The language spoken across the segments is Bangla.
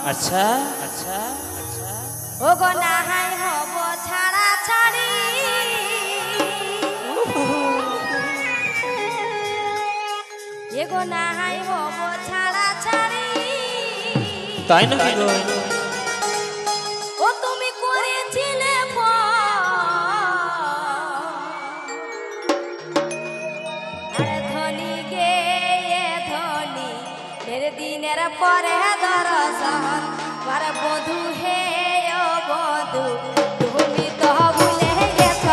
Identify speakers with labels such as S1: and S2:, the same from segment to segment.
S1: আচ্ছা আচ্ছা
S2: ও গো নাহাই হব ছাড়া ছাড়ি এ গো নাহাই হব ছাড়া ছাড়ি
S1: তাই নাকি গো
S2: ও তুমি করেছিলে আরে ধনী গে ধনী দিনের পরে দর্শন আরে বধু হে ও বধু তুমি তো ভুলে গেছ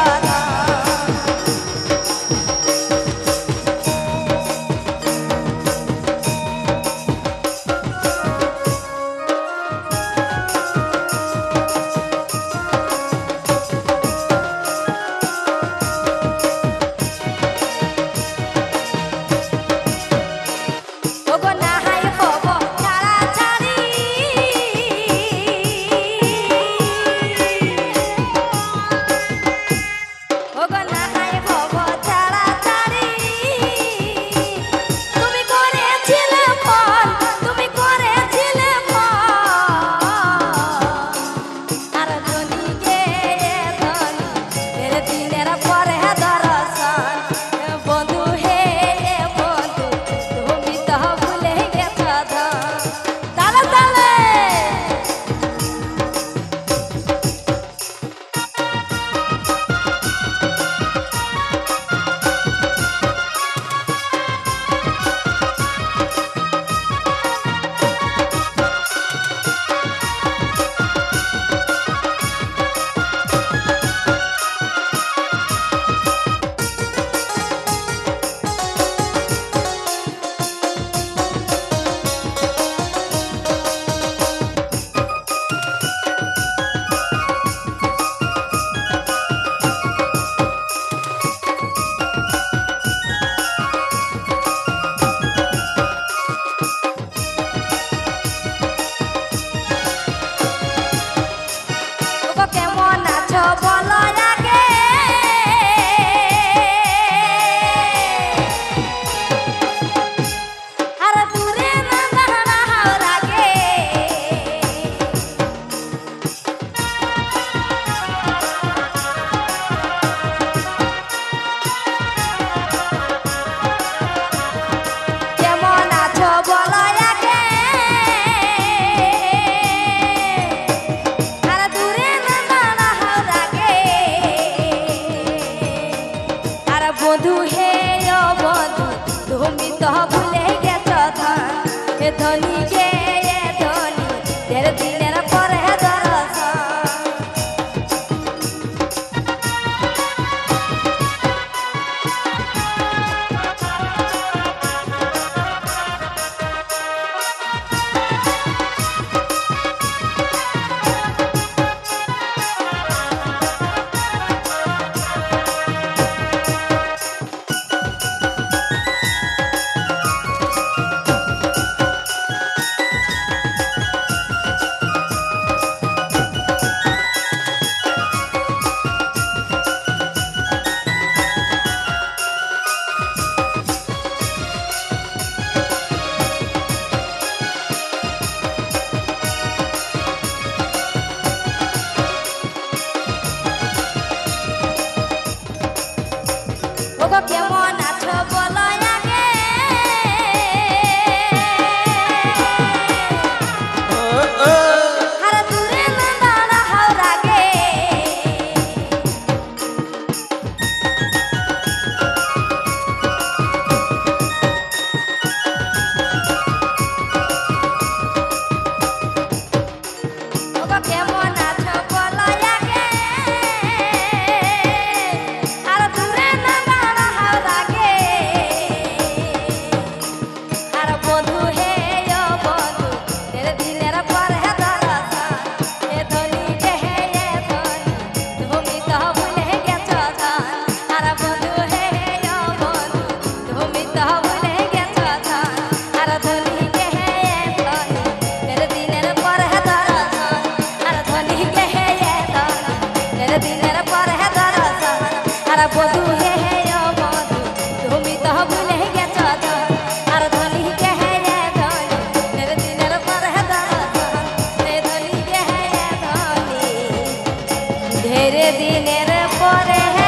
S2: বধু হে ও বধু তুমি তো ভুলে গেছ ধনী গে ধনী তের দিনের পরে দর্শন কেমন আছো বলো আগে আর দূরে না দাঁড়াও রাগে কেমন আছো বলো আগে আর দূরে না হেরে দিনের পরে